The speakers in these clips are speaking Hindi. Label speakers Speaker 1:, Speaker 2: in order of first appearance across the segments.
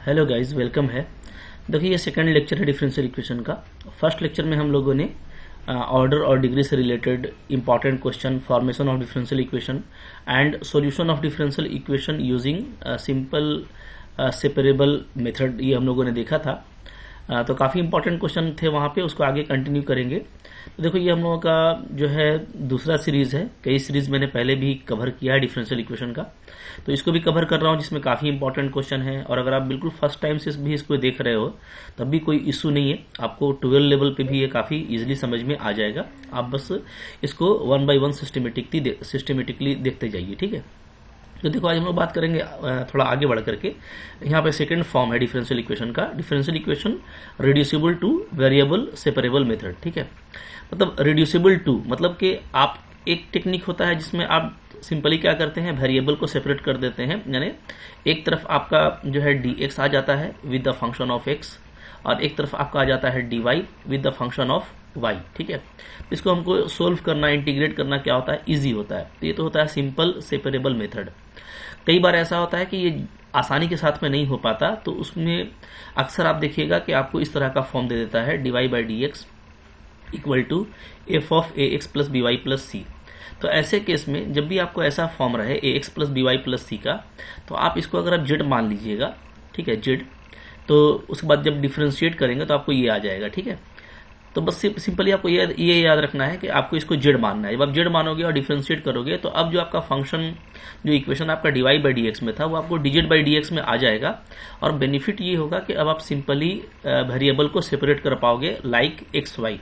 Speaker 1: हेलो गाइस, वेलकम है। देखिए, ये सेकंड लेक्चर है डिफरेंशियल इक्वेशन का। फर्स्ट लेक्चर में हम लोगों ने ऑर्डर और डिग्री से related important question, formation of differential equation and solution of differential equation using simple separable method, ये हम लोगों ने देखा था। तो काफ़ी इंपॉर्टेंट क्वेश्चन थे वहाँ पे, उसको आगे कंटिन्यू करेंगे। तो देखो, ये हम लोगों का जो है दूसरा सीरीज़ है। कई सीरीज़ मैंने पहले भी कवर किया है डिफरेंशियल इक्वेशन का, तो इसको भी कवर कर रहा हूँ जिसमें काफ़ी इंपॉर्टेंट क्वेश्चन है। और अगर आप बिल्कुल फर्स्ट टाइम से भी इसको देख रहे हो तब भी कोई इशू नहीं है, आपको 12 लेवल पे भी ये काफ़ी इजीली समझ में आ जाएगा। आप बस इसको 1 बाय 1 सिस्टमेटिकली देखते जाइए, ठीक है। तो देखो, आज हम लोग बात करेंगे थोड़ा आगे बढ़ करके। यहाँ पे सेकंड फॉर्म है डिफरेंशियल इक्वेशन का, differential equation reducible two variable separable method, ठीक है। मतलब रिड्यूसिबल टू मतलब कि आप एक टेक्निक होता है जिसमें आप सिंपली क्या करते हैं, वेरिएबल को सेपरेट कर देते हैं। यानी एक तरफ आपका जो है dx आ जाता है with the function of x, और एक तरफ आपका आ जाता है dy with the function of y, ठीक है। इसको हमको सोल्व करना, इंटीग्रेट करना क्या होता है, इजी होता है। तो ये तो होता है सिंपल सेपरेबल मेथड। कई बार ऐसा होता है कि ये आसानी के साथ में नहीं हो पाता, तो उसमें अक्सर आप देखिएगा कि आपको इस तरह का फॉर्म दे देता है, dy by d x equal to f of a x plus b y plus c. तो ऐसे केस में जब भी आपको ऐसा फॉर्म रहे a x plus b y plus c का, तो आप इसको अगर आप जेड मान लीजिएगा, ठीक है, जेड, तो उसके बाद जब डिफ्रेंशिएट करेंगे तो आपको ये आ जाएगा, ठीक है। तो बस सिंपली आपको ये याद रखना है कि आपको इसको जेड मानना है। जब आप जेड मानोगे और डिफ्रेंशिएट करोगे तो अब जो आपका फंक्शन, जो इक्वेशन आपका d y by d x में था, वो आपको d z by d x में आ जाएगा। और बेनिफिट ये होगा कि अब आप सिंपली वेरिएबल को सेपरेट कर पाओगे, लाइक एक्स वाई,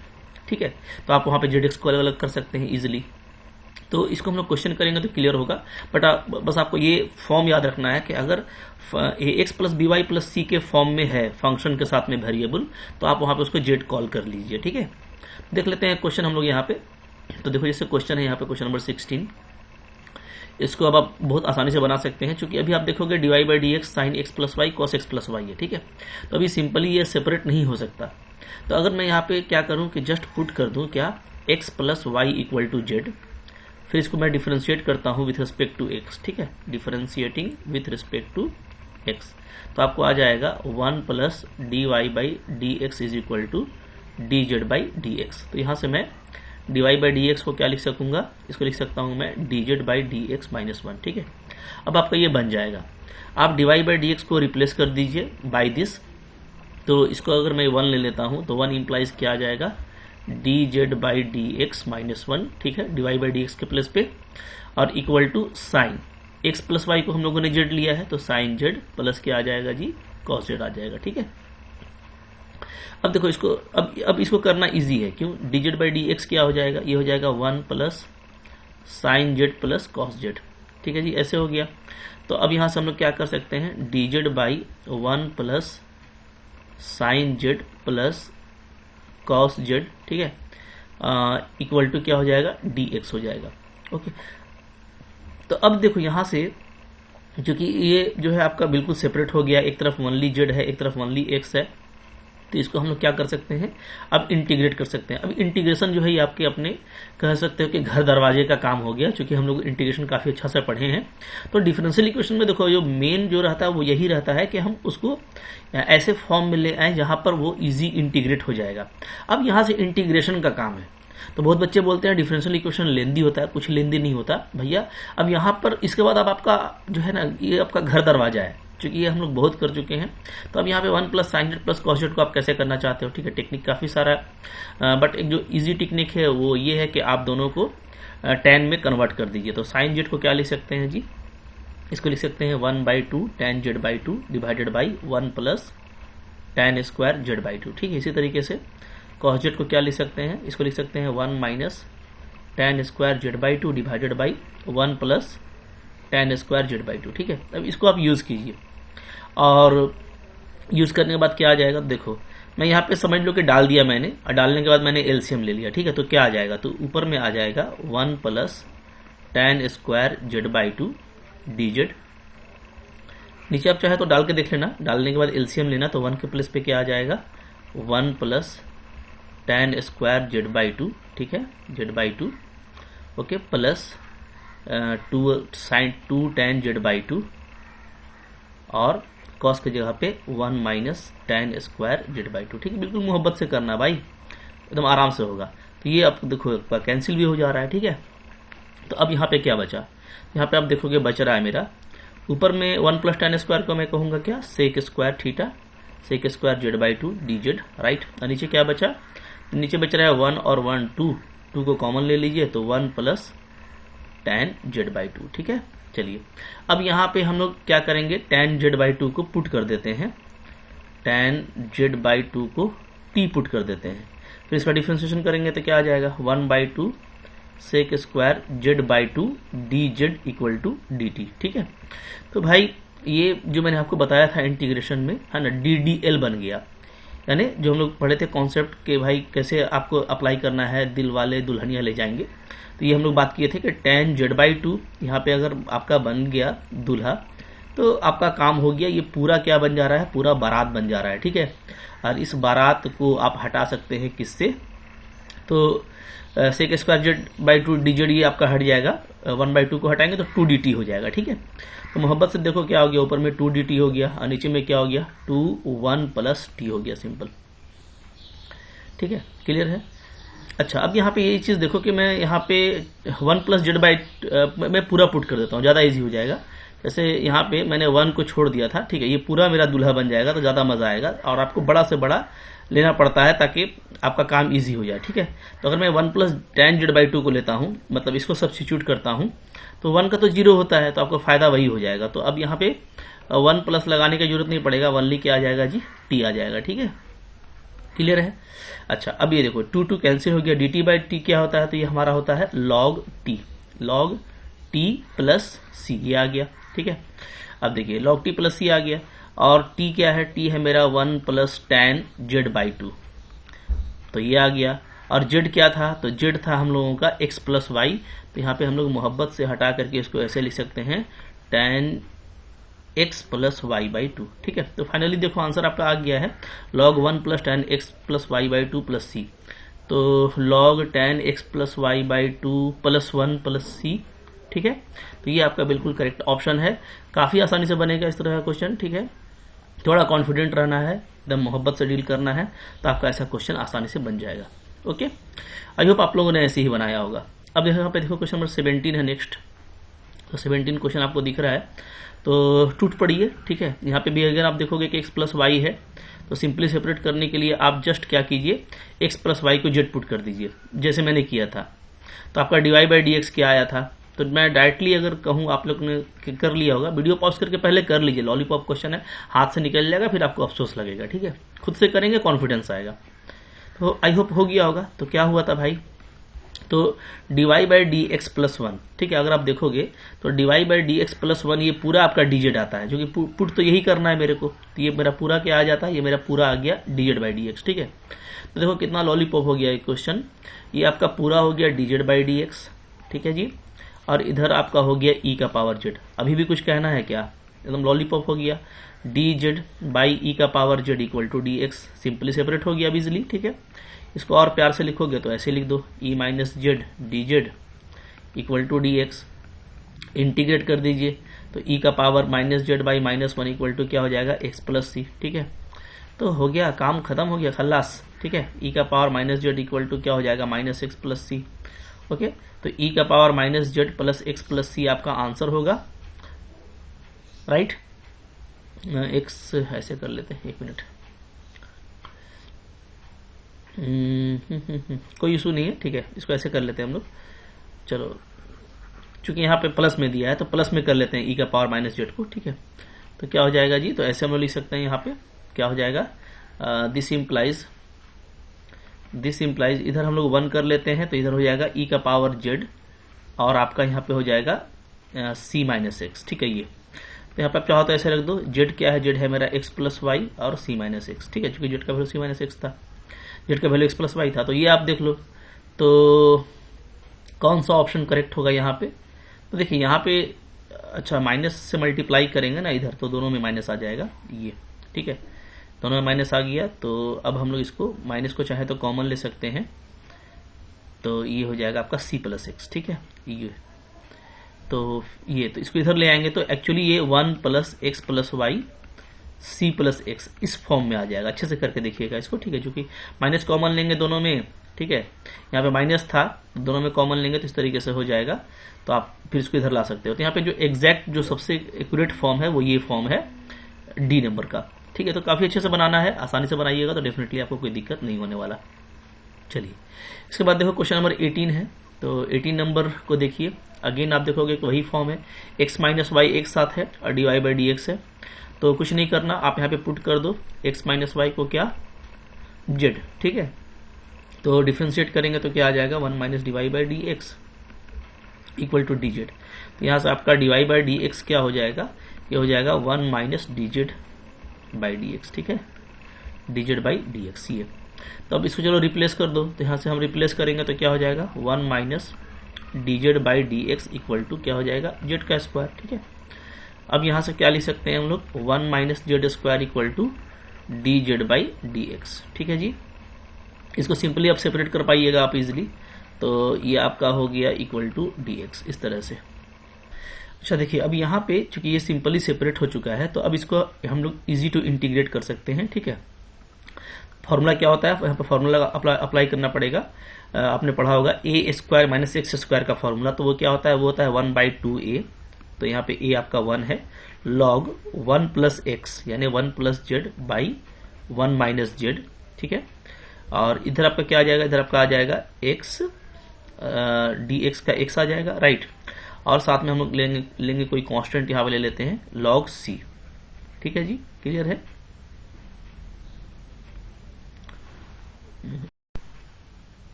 Speaker 1: ठीक है। तो आप वहाँ पे जेड एक्स को अलग अलग कर सकते हैं इजिली। तो इसको हम लोग क्वेश्चन करेंगे तो क्लियर होगा। बट बस आपको ये फॉर्म याद रखना है कि अगर a x plus b y plus c के फॉर्म में है फंक्शन के साथ में वेरिएबल, तो आप वहां पे उसको जेड कॉल कर लीजिए, ठीक है। देख लेते हैं क्वेश्चन हम लोग यहाँ पे। तो देखो, जैसे क्वेश्चन है यहाँ पे क्वेश्चन नंबर 16। इसको अब आप बहुत आसानी से बना सकते हैं, क्योंकि अभी आप देखोगे d y by d x sine x plus y cos x plus y है, ठीक है। तो अभी सिंपली ये सेपरेट नहीं हो सकता। तो अगर मैं यहाँ पे क्या करूँ कि जस्ट पुट कर दूँ क्या, x plus y equal to z, फिर इसको मैं डिफरेंशिएट करता हूँ विथ रिस्पेक्ट टू एक्स, ठीक है, differentiating with respect to x. तो आपको आ जाएगा 1 plus d y by d x is equal to d z by d x. तो यहाँ से मैं d y by d x को क्या लिख सकूंगा, इसको लिख सकता हूँ मैं d z by d x minus 1, ठीक है। अब आपका ये बन जाएगा। आप d y by d x को रिप्लेस कर दीजिए बाई दिस। तो इसको अगर मैं 1 ले लेता हूँ तो 1 इंप्लाइज क्या आ जाएगा, d z by d x minus 1, ठीक है, d y by d x के प्लेस पे, और equal to sine x plus y को हम लोगों ने जेड लिया है, तो साइन जेड प्लस क्या आ जाएगा जी, कॉस जेड आ जाएगा, ठीक है। अब देखो, इसको अब इसको करना इजी है, क्यों, D z by d x क्या हो जाएगा, ये हो जाएगा 1 plus sign Z plus cos Z, ठीक है जी, ऐसे हो गया। तो अब यहां से हम लोग क्या कर सकते हैं, D z by 1 plus sign Z plus cos Z, ठीक है, इक्वल टू क्या हो जाएगा, डी एक्स हो जाएगा, ओके। तो अब देखो यहाँ से, जो कि ये जो है आपका बिल्कुल सेपरेट हो गया, एक तरफ ओनली जेड है, एक तरफ ओनली एक्स है। तो इसको हम लोग क्या कर सकते हैं, अब इंटीग्रेट कर सकते हैं। अब इंटीग्रेशन जो है ये आपके अपने कह सकते हो कि घर दरवाजे का काम हो गया, क्योंकि हम लोग इंटीग्रेशन काफी अच्छा से पढ़े हैं। तो डिफरेंशियल इक्वेशन में देखो, जो मेन जो रहता है वो यही रहता है कि हम उसको ऐसे फॉर्म में ले आए जहां पर वो इजी इंटीग्रेट हो जाएगा। अब यहां से इंटीग्रेशन का काम है। तो बहुत बच्चे बोलते हैं डिफरेंशियल इक्वेशन लेंदी होता है, कुछ लेंदी नहीं होता भैया। अब यहाँ पर इसके बाद अब आपका जो है ना, ये आपका घर दरवाजा है, क्योंकि ये हम लोग बहुत कर चुके हैं। तो अब यहाँ पे 1 plus sign Z plus cos Z को आप कैसे करना चाहते हो, ठीक है, टेक्निक काफी सारा है, बट एक जो इजी टेक्निक है वो ये है कि आप दोनों को tan में कन्वर्ट कर दीजिए। तो साइन जेड को क्या लिख सकते हैं जी, इसको लिख सकते हैं 1 by 2 tan z by 2 divided by 1 plus tan square z by 2, ठीक है। इसी तरीके से कॉस जेड को क्या लिख सकते हैं, इसको लिख सकते हैं 1 minus tan square z by 2 divided by 1 plus tan square z by 2, ठीक है। अब इसको आप यूज कीजिए, और यूज करने के बाद क्या आ जाएगा, देखो मैं यहाँ पे समझ लो कि डाल दिया मैंने, और डालने के बाद मैंने एलसीएम ले लिया, ठीक है। तो क्या आ जाएगा, तो ऊपर में आ जाएगा 1 plus tan square z by 2 D Z. नीचे आप चाहे तो डाल के देख लेना, डालने के बाद एलसीएम लेना, तो 1 के प्लेस पे क्या आ जाएगा, 1 plus tan square z by 2, ठीक है, z by 2, okay, plus 2 sine 2 tan z by 2 और कॉस की जगह पे 1 माइनस tan स्क्वायर z/2। ठीक है, बिल्कुल मोहब्बत से करना भाई, एकदम आराम से होगा। तो ये आप देखो कैंसिल भी हो जा रहा है। ठीक है, तो अब यहाँ पे क्या बचा, यहाँ पे आप देखोगे बच रहा है मेरा ऊपर में 1 प्लस tan स्क्वायर को मैं कहूँगा क्या, sec square theta sec square z/2 dz, right. और नीचे क्या बचा, नीचे बच रहा है 1 और 1 2 को कॉमन ले लीजिए तो 1 प्लस tan z/2। ठीक है, चलिए अब यहाँ पे हम लोग क्या करेंगे, tan z/2 को पुट कर देते हैं, tan z/2 को t पुट कर देते हैं, फिर इसका डिफ्रेंशिएशन करेंगे तो क्या आ जाएगा 1/2 sec square z/2 dz equal to dt। ठीक है, तो भाई ये जो मैंने आपको बताया था इंटीग्रेशन में है ना, ddl बन गया, यानी जो हम लोग पढ़े थे कॉन्सेप्ट के भाई कैसे आपको अप्लाई करना है, दिल वाले दुल्हनिया ले जाएंगे। तो ये हम लोग बात किए थे कि tan z/2 यहाँ पे अगर आपका बन गया दूल्हा तो आपका काम हो गया, ये पूरा क्या बन जा रहा है, पूरा बारात बन जा रहा है। ठीक है, और इस बारात को आप हटा सकते हैं किससे, तो सेक स्क्वायर z/2 dz ये आपका हट जाएगा, 1/2 को हटाएंगे तो 2 dt हो जाएगा। ठीक है, तो मोहब्बत से देखो क्या हो गया, ऊपर में 2 dt हो गया और नीचे में क्या हो गया 2 1 प्लस t हो गया, सिंपल। ठीक है, क्लियर है। अच्छा, अब यहाँ पे ये चीज़ देखो कि मैं यहाँ पे 1 प्लस z/2 मैं पूरा पुट कर देता हूँ, ज़्यादा इजी हो जाएगा। जैसे यहाँ पे मैंने 1 को छोड़ दिया था, ठीक है, ये पूरा मेरा दूल्हा बन जाएगा तो ज़्यादा मज़ा आएगा, और आपको बड़ा से बड़ा लेना पड़ता है ताकि आपका काम इजी हो जाए। ठीक है, तो अगर मैं 1 प्लस tan z/2 को लेता हूँ, मतलब इसको सब्स्टिट्यूट करता हूँ, तो 1 का तो 0 होता है, तो आपको फायदा वही हो जाएगा। तो अब यहाँ पे 1 प्लस लगाने की जरूरत नहीं पड़ेगा, ओनली क्या आ जाएगा जी, t आ जाएगा। ठीक है, क्लियर है। अच्छा, अब ये देखो 2 कैंसिल हो गया, dt/t क्या होता है, तो ये हमारा होता है log t प्लस c, ये आ गया। ठीक है, अब देखिए log t प्लस c आ गया, और t क्या है, t है मेरा 1 प्लस tan z/2, तो ये आ गया। और z क्या था, तो z था हम लोगों का x प्लस वाई, तो यहाँ पे हम लोग मोहब्बत से हटा करके इसको ऐसे लिख सकते हैं tan x प्लस y/2। ठीक है, तो फाइनली देखो आंसर आपका आ गया है log 1 plus tan x plus y/2 plus c, तो log tan x plus y/2 plus 1 plus c। ठीक है, तो ये आपका बिल्कुल करेक्ट ऑप्शन है, काफ़ी आसानी से बनेगा इस तरह का क्वेश्चन। ठीक है, थोड़ा कॉन्फिडेंट रहना है, एकदम मोहब्बत से डील करना है, तो आपका ऐसा क्वेश्चन आसानी से बन जाएगा। ओके, आई होप आप लोगों ने ऐसे ही बनाया होगा। अब यहाँ पे देखो क्वेश्चन नंबर 17 है नेक्स्ट, तो 17 क्वेश्चन आपको दिख रहा है, तो टूट पड़िए। ठीक है, यहाँ पे भी अगर आप देखोगे कि x प्लस वाई है, तो सिंपली सेपरेट करने के लिए आप जस्ट क्या कीजिए, x प्लस वाई को z पुट कर दीजिए, जैसे मैंने किया था। तो आपका dy/dx क्या आया था, तो मैं डायरेक्टली अगर कहूँ, आप लोग ने कर लिया होगा, वीडियो पॉज करके पहले कर लीजिए, लॉलीपॉप क्वेश्चन है, हाथ से निकल जाएगा, फिर आपको अफसोस लगेगा। ठीक है, खुद से करेंगे कॉन्फिडेंस आएगा। तो आई होप हो गया होगा। तो क्या हुआ था भाई, तो dy/dx प्लस 1, ठीक है, अगर आप देखोगे तो dy/dx प्लस 1 ये पूरा आपका dz आता है, जो कि पुट तो यही करना है मेरे को, तो ये मेरा पूरा क्या आ जाता है, ये मेरा पूरा आ गया dz/dx। ठीक है, तो देखो कितना लॉलीपॉप हो गया ये क्वेश्चन, ये आपका पूरा हो गया dz/dx। ठीक है जी, और इधर आपका हो गया e का पावर z। अभी भी कुछ कहना है क्या, एकदम लॉलीपॉप हो गया, dz/e का power z equal to dx, simply separate हो गया अब इजिली। ठीक है, इसको और प्यार से लिखोगे तो ऐसे लिख दो, e minus z dz equal to dx, integrate कर दीजिए, तो e का power minus z by minus 1 equal to क्या हो जाएगा, x प्लस सी। ठीक है, तो हो गया, काम खत्म हो गया, खल्लास। ठीक है, e का power minus z equal to क्या हो जाएगा, minus x plus c. Okay, तो e का power minus z plus x plus c आपका आंसर होगा, राइट। एक्स ऐसे कर लेते हैं, 1 मिनट, कोई इशू नहीं है। ठीक है, इसको ऐसे कर लेते हैं हम लोग, चलो, चूंकि यहाँ पे प्लस में दिया है तो प्लस में कर लेते हैं e का पावर माइनस जेड को। ठीक है, तो क्या हो जाएगा जी, तो ऐसे हम लोग लिख सकते हैं, यहाँ पे क्या हो जाएगा, दिस इम्प्लाइज इधर हम लोग 1 कर लेते हैं, तो इधर हो जाएगा e का पावर z, और आपका यहाँ पे हो जाएगा c माइनस एक्स। ठीक है, ये तो यहाँ पे आप चाहो तो ऐसे रख दो, z क्या है, z है मेरा x प्लस वाई और c माइनस एक्स। ठीक है, चूंकि z का वैल्यू c माइनस एक्स था, z का वैल्यू x प्लस वाई था, तो ये आप देख लो, तो कौन सा ऑप्शन करेक्ट होगा यहाँ पे। तो देखिए यहाँ पे, अच्छा, माइनस से मल्टीप्लाई करेंगे ना इधर, तो दोनों में माइनस आ जाएगा ये। ठीक है, दोनों में माइनस आ गया, तो अब हम लोग इसको माइनस को चाहे तो कॉमन ले सकते हैं, तो ये हो जाएगा आपका c प्लस एक्स। ठीक है, ये तो इसको इधर ले आएंगे तो एक्चुअली ये 1 plus x plus y c plus x, इस फॉर्म में आ जाएगा। अच्छे से करके देखिएगा इसको, ठीक है, क्योंकि माइनस कॉमन लेंगे दोनों में, ठीक है, यहाँ पे माइनस था, दोनों में कॉमन लेंगे तो इस तरीके से हो जाएगा, तो आप फिर इसको इधर ला सकते हो। तो यहाँ पे जो एग्जैक्ट जो सबसे एक्यूरेट फॉर्म है वो ये फॉर्म है डी नंबर का, ठीक है। तो काफ़ी अच्छे से बनाना है, आसानी से बनाइएगा तो डेफिनेटली आपको कोई दिक्कत नहीं होने वाला। चलिए इसके बाद देखो क्वेश्चन नंबर 18 है, तो 18 नंबर को देखिए, अगेन आप देखोगे कि वही फॉर्म है, x माइनस वाई एक साथ है और d y by d x है। तो कुछ नहीं करना, आप यहाँ पे पुट कर दो x माइनस वाई को क्या z, ठीक है। तो डिफ्रेंशिएट करेंगे तो क्या आ जाएगा 1 minus d y by d x equal to d z. तो यहाँ से आपका d y by d x क्या हो जाएगा, ये हो जाएगा 1 minus d z by d x, ठीक है, d z by d x ये। तो अब इसको चलो रिप्लेस कर दो, तो यहाँ से हम रिप्लेस करेंगे तो क्या हो जाएगा 1 minus d z by d x equal to क्या हो जाएगा जेड का स्क्वायर, ठीक है। अब यहाँ से क्या लिख सकते हैं हम लोग 1 minus z square equal to d z by d x, ठीक है जी। इसको सिंपली आप सेपरेट कर पाइएगा आप इजिली, तो ये आपका हो गया इक्वल टू डी एक्स इस तरह से। अच्छा देखिए अब यहाँ पे चूंकि ये सिंपली सेपरेट हो चुका है, तो अब इसको हम लोग इजी टू इंटीग्रेट कर सकते हैं, ठीक है। फॉर्मूला क्या होता है, यहाँ पे फॉर्मूला अप्लाई करना पड़ेगा। आपने पढ़ा होगा ए स्क्वायर माइनस एक्स स्क्वायर का फॉर्मूला, तो वो क्या होता है, वो होता है 1/2a। तो यहाँ पे a आपका 1 है, log 1 प्लस एक्स यानी 1 plus Z by 1 minus Z, ठीक है। और इधर आपका क्या आ जाएगा, इधर आपका आ जाएगा x डी एक्स का x आ जाएगा, राइट। और साथ में हम लोग लेंगे कोई कांस्टेंट, यहाँ पे ले लेते हैं log c, ठीक है जी, क्लियर है।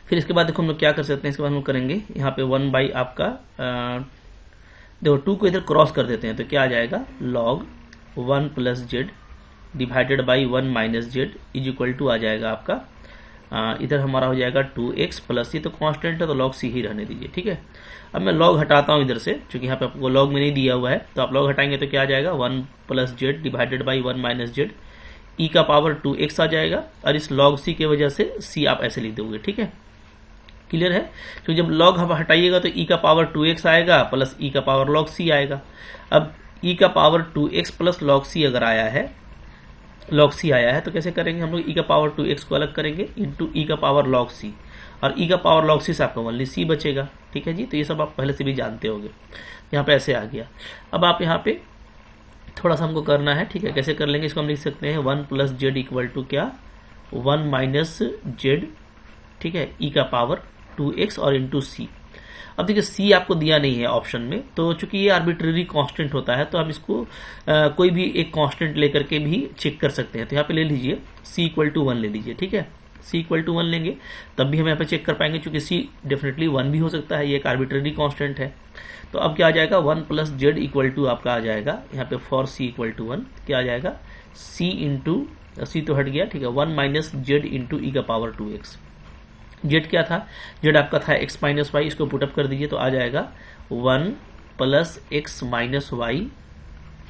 Speaker 1: फिर इसके बाद देखो हम लोग क्या कर सकते हैं, इसके बाद हम लोग करेंगे यहाँ पे 1 बाई आपका देखो 2 को इधर क्रॉस कर देते हैं, तो क्या आ जाएगा log 1 plus z divided by 1 minus z is equal to आ जाएगा आपका इधर हमारा हो जाएगा 2x प्लस, ये तो कांस्टेंट है तो log c ही रहने दीजिए, ठीक है। अब मैं log हटाता हूँ इधर से, क्योंकि यहाँ पे आपको log में नहीं दिया हुआ है, तो आप log हटाएंगे तो क्या आ जाएगा 1 plus z divided by 1 minus Z e का पावर 2x आ जाएगा, और इस log c की वजह से c आप ऐसे लिख दोगे, ठीक है, क्लियर है। तो जब log हम हटाइएगा तो e का पावर 2x आएगा प्लस e का पावर log c आएगा। अब e का power 2x plus log c अगर आया है, log c आया है, तो कैसे करेंगे हम लोग, e का पावर 2x को अलग करेंगे इंटू e का पावर log c, और e का पावर log c से आपका ओनली c बचेगा, ठीक है जी। तो ये सब आप पहले से भी जानते होंगे, यहाँ पे ऐसे आ गया। अब आप यहाँ पे थोड़ा सा हमको करना है, ठीक है, कैसे कर लेंगे इसको हम लिख सकते हैं 1 प्लस जेड इक्वल टू क्या 1 माइनस जेड, ठीक है, e का पावर 2x और इंटू c। अब देखिए c आपको दिया नहीं है ऑप्शन में, तो चूंकि ये आर्बिट्रेरी कांस्टेंट होता है तो हम इसको कोई भी एक कांस्टेंट लेकर के भी चेक कर सकते हैं। तो यहाँ पे ले लीजिए c इक्वल टू 1 ले लीजिए, ठीक है, c इक्वल टू 1 लेंगे तब भी हम यहाँ पे चेक कर पाएंगे, क्योंकि c डेफिनेटली 1 भी हो सकता है, ये एक आर्बिट्रेरी कांस्टेंट है। तो अब क्या आ जाएगा 1 प्लस जेड इक्वल टू आपका आ जाएगा यहाँ पे फॉर c इक्वल टू 1 क्या आ जाएगा c इंटू c तो हट गया, ठीक है, 1 माइनस जेड इंटू ई का पावर 2x। जेड क्या था, जेड आपका था x माइनस वाई, इसको पुटअप कर दीजिए तो आ जाएगा 1 plus x minus y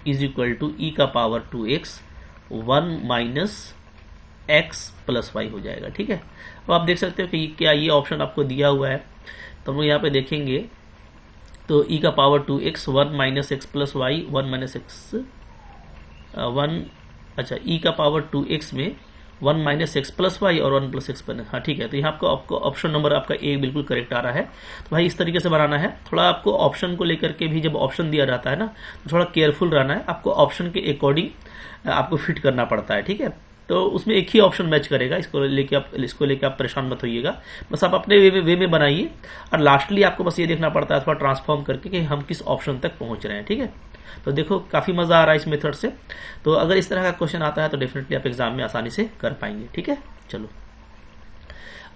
Speaker 1: is equal to e का power 2x 1 minus x plus y हो जाएगा, ठीक है। अब आप देख सकते हो कि क्या ये ऑप्शन आपको दिया हुआ है, तो हम लोग यहाँ पे देखेंगे तो ई का power 2x 1 minus x plus y 1 minus x 1, अच्छा ई का पावर 2x में 1 माइनस एक्स प्लस वाई और 1 प्लस एक्स पर, हाँ ठीक है। तो यहाँ आपको ऑप्शन नंबर आपका ए बिल्कुल करेक्ट आ रहा है। तो भाई इस तरीके से बनाना है, थोड़ा आपको ऑप्शन को लेकर के भी जब ऑप्शन दिया जाता है ना तो थोड़ा केयरफुल रहना है, आपको ऑप्शन के अकॉर्डिंग आपको फिट करना पड़ता है, ठीक है। तो उसमें एक ही ऑप्शन मैच करेगा, इसको लेके आप परेशान मत होइएगा, बस आप अपने वे में बनाइए, और लास्टली आपको बस ये देखना पड़ता है थोड़ा ट्रांसफॉर्म करके कि हम किस ऑप्शन तक पहुंच रहे हैं, ठीक है। तो देखो काफी मजा आ रहा है इस मेथड से, तो अगर इस तरह का क्वेश्चन आता है तो डेफिनेटली आप एग्जाम में आसानी से कर पाएंगे, ठीक है। चलो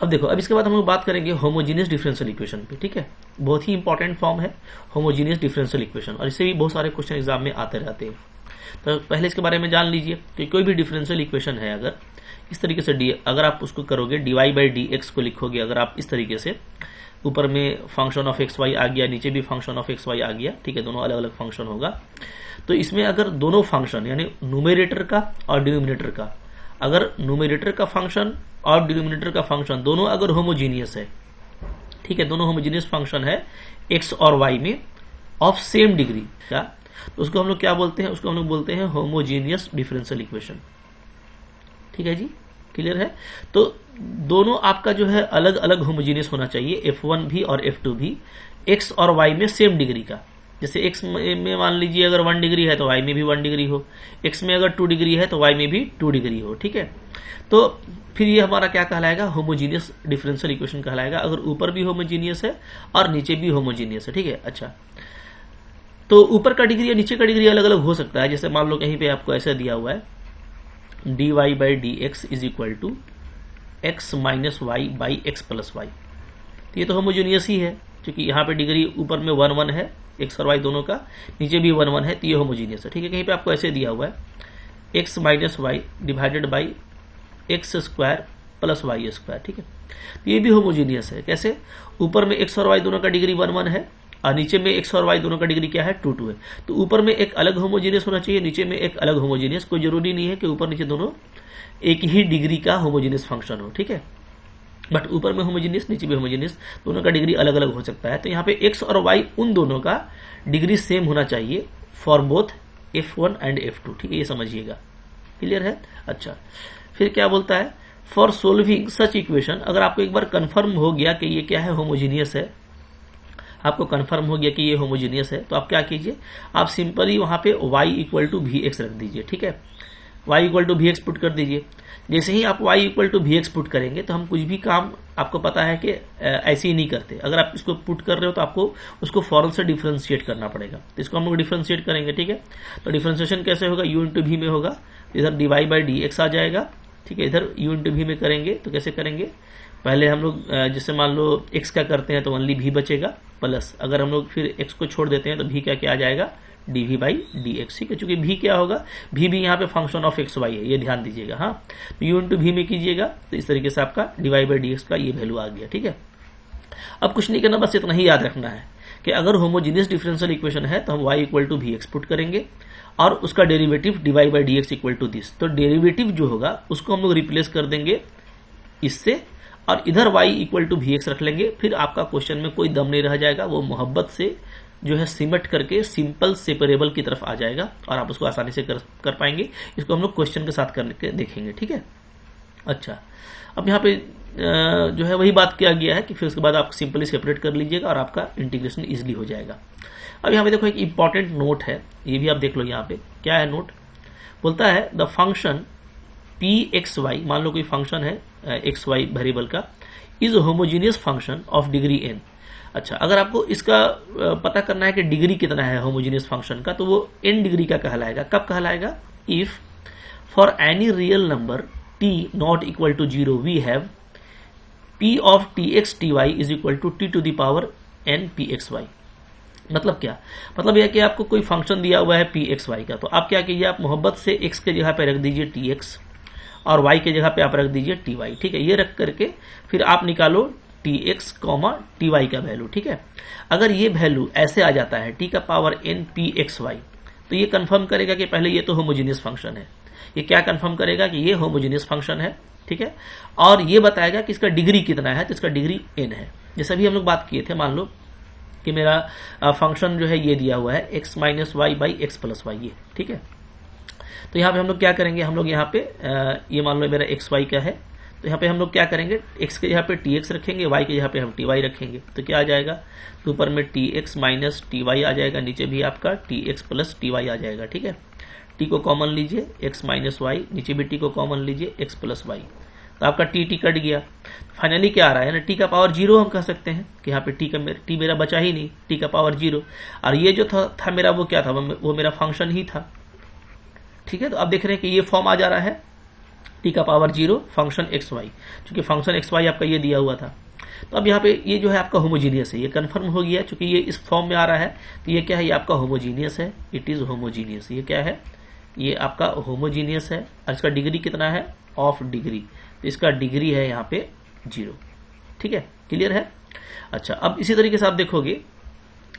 Speaker 1: अब देखो, अब इसके बाद हम लोग बात करेंगे होमोजीनियस डिफरेंशियल इक्वेशन पे, ठीक है। बहुत ही इंपॉर्टेंट फॉर्म है होमोजीनियस डिफरेंशियल इक्वेशन, और इससे भी बहुत सारे क्वेश्चन एग्जाम में आते रहते हैं। तो पहले इसके बारे में जान लीजिए कि कोई भी डिफरेंशियल इक्वेशन है, अगर इस तरीके से अगर आप उसको करोगे dy बाई डी एक्स को लिखोगे, अगर आप इस तरीके से ऊपर में फंक्शन ऑफ एक्स वाई आ गया, नीचे भी फंक्शन ऑफ एक्स वाई आ गया, ठीक है, दोनों अलग अलग फंक्शन होगा। तो इसमें अगर दोनों फंक्शन यानी न्यूमरेटर का और डिनोमिनेटर का, अगर न्यूमरेटर का फंक्शन और डिनोमिनेटर का फंक्शन दोनों अगर होमोजीनियस है, ठीक है, दोनों होमोजीनियस फंक्शन है एक्स और वाई में ऑफ सेम डिग्री, क्या तो उसको हम लोग क्या बोलते हैं, उसको हम लोग बोलते हैं होमोजीनियस डिफरेंशियल इक्वेशन। ठीक है जी, क्लियर है। तो दोनों आपका जो है अलग अलग होमोजीनियस होना चाहिए, F1 भी और F2 भी, x और y में सेम डिग्री का। जैसे x में मान लीजिए अगर 1 डिग्री है तो y में भी 1 डिग्री हो, x में अगर 2 डिग्री है तो y में भी 2 डिग्री हो। ठीक है, तो फिर ये हमारा क्या कहलाएगा, होमोजीनियस डिफरेंशियल इक्वेशन कहलाएगा, अगर ऊपर भी होमोजीनियस है और नीचे भी होमोजीनियस है। ठीक है, अच्छा, तो ऊपर का डिग्री या नीचे का डिग्री अलग अलग हो सकता है। जैसे मान लो कहीं पे आपको ऐसा दिया हुआ है dy by d x is equal to x minus y by x plus y, तो ये तो होमोजीनियस ही है, क्योंकि यहाँ पे डिग्री ऊपर में 1 1 है एक्स और वाई दोनों का, नीचे भी 1 1 है, तो ये होमोजीनियस है। ठीक है, कहीं पे आपको ऐसे दिया हुआ है x minus y divided by x square plus y square. ठीक है, तो ये भी होमोजीनियस है। कैसे, ऊपर में एक्स और वाई दोनों का डिग्री 1 1 है और नीचे में एक्स और वाई दोनों का डिग्री क्या है, 2 2 है। तो ऊपर में एक अलग होमोजीनियस होना चाहिए, नीचे में एक अलग होमोजीनियस। कोई जरूरी नहीं है कि ऊपर नीचे दोनों एक ही डिग्री का होमोजीनियस फंक्शन हो। ठीक है, बट ऊपर में होमोजीनियस नीचे भी होमोजीनियस, दोनों का डिग्री अलग अलग हो सकता है। तो यहाँ पे एक्स और वाई उन दोनों का डिग्री सेम होना चाहिए for both F1 and F2। ठीक है, ये समझिएगा, क्लियर है। अच्छा, फिर क्या बोलता है, फॉर सोल्विंग सच इक्वेशन, अगर आपको एक बार कंफर्म हो गया कि ये क्या है, होमोजीनियस है, आपको कंफर्म हो गया कि ये होमोजीनियस है, तो आप क्या कीजिए, आप सिंपली वहां पे y equal to v x रख दीजिए। ठीक है, y equal to v x put कर दीजिए। जैसे ही आप y equal to v x put करेंगे तो हम कुछ भी काम आपको पता है कि ऐसे ही नहीं करते। अगर आप इसको पुट कर रहे हो तो आपको उसको फौरन से डिफ्रेंशिएट करना पड़ेगा। तो इसको हम लोग डिफ्रेंशिएट करेंगे। ठीक है, तो डिफ्रेंशिएशन कैसे होगा, u इंटू वी में होगा, इधर dy बाई डी एक्स आ जाएगा। ठीक है, इधर u इंटू वी में करेंगे तो कैसे करेंगे, पहले हम लोग जैसे मान लो x का करते हैं तो ओनली v बचेगा, प्लस अगर हम लोग फिर x को छोड़ देते हैं तो v क्या आ जाएगा, dv बाई डी एक्स। ठीक है, चूंकि v क्या होगा, v भी यहाँ पे फंक्शन ऑफ एक्स वाई है, ये ध्यान दीजिएगा। हाँ, तो u इंटू वी में कीजिएगा तो इस तरीके से आपका dy बाई डी एक्स का ये वैल्यू आ गया। ठीक है, अब कुछ नहीं करना, बस इतना ही याद रखना है कि अगर होमोजीनियस डिफरेंशियल इक्वेशन है तो हम y equal to v x put करेंगे और उसका derivative dy by d x equal to this. तो डेरिवेटिव जो होगा उसको हम लोग रिप्लेस कर देंगे इससे और इधर y equal to v x रख लेंगे। फिर आपका क्वेश्चन में कोई दम नहीं रह जाएगा, वो मोहब्बत से जो है सिमट करके सिंपल सेपरेबल की तरफ आ जाएगा और आप उसको आसानी से कर पाएंगे। इसको हम लोग क्वेश्चन के साथ करके देखेंगे। ठीक है, अच्छा, अब यहाँ पे जो है वही बात किया गया है कि फिर उसके बाद आप सिंपली सेपरेट कर लीजिएगा और आपका इंटीग्रेशन इजिली हो जाएगा। अब यहाँ पे देखो एक इंपॉर्टेंट नोट है, ये भी आप देख लो। यहाँ पे क्या है नोट, बोलता है the function p x y, मान लो कोई फंक्शन है एक्स वाई वेरिएबल का, is homogeneous function of degree n। अच्छा, अगर आपको इसका पता करना है कि डिग्री कितना है होमोजीनियस फंक्शन का, तो वो n डिग्री का कहलाएगा। कब कहलाएगा, if for any real number t not equal to 0 we have p of t x t y is equal to t to the power n p x y। मतलब क्या, मतलब यह कि आपको कोई फंक्शन दिया हुआ है p x y का, तो आप क्या कीजिए, आप मोहब्बत से x के जगह पे रख दीजिए tx और y के जगह पे आप रख दीजिए ty। ठीक है, ये रख करके फिर आप निकालो tx ty का वैल्यू। ठीक है, अगर ये वैल्यू ऐसे आ जाता है t का power n p x y, तो ये कंफर्म करेगा कि पहले ये तो होमोजीनियस फंक्शन है। ये क्या कंफर्म करेगा कि ये होमोजीनियस फंक्शन है। ठीक है, और ये बताएगा कि इसका डिग्री कितना है, तो इसका डिग्री n है। जैसे अभी हम लोग बात किए थे, मान लो कि मेरा फंक्शन जो है ये दिया हुआ है x minus y by x plus y, ये। ठीक है, तो यहाँ पे हम लोग क्या करेंगे, हम लोग यहाँ पे ये मान लो मेरा एक्स वाई का है, तो यहाँ पे हम लोग क्या करेंगे, x के यहाँ पे टी एक्स रखेंगे, y के यहाँ पे हम टी वाई रखेंगे। तो क्या आ जाएगा, तो ऊपर में t x minus t y आ जाएगा, नीचे भी आपका t x plus t y आ जाएगा। ठीक है, t को कॉमन लीजिए x माइनस वाई, नीचे भी t को कॉमन लीजिए x प्लस वाई, तो आपका टी कट गया। फाइनली क्या आ रहा है ना, t का पावर 0 हम कह सकते हैं कि यहाँ पे t मेरा बचा ही नहीं, t का पावर 0। और ये जो था मेरा वो क्या था, वो मेरा फंक्शन ही था। ठीक है, तो अब देख रहे हैं कि ये फॉर्म आ जा रहा है t का पावर 0 फंक्शन एक्स वाई, चूंकि फंक्शन एक्स वाई आपका ये दिया हुआ था। तो अब यहाँ पे ये जो है आपका होमोजीनियस है, ये कंफर्म हो गया, चूंकि ये इस फॉर्म में आ रहा है तो ये क्या है, ये आपका होमोजीनियस है, इट इज होमोजीनियस। ये क्या है, ये आपका होमोजीनियस है और इसका डिग्री कितना है, ऑफ डिग्री, तो इसका डिग्री है यहाँ पे 0। ठीक है, क्लियर है। अच्छा, अब इसी तरीके से आप देखोगे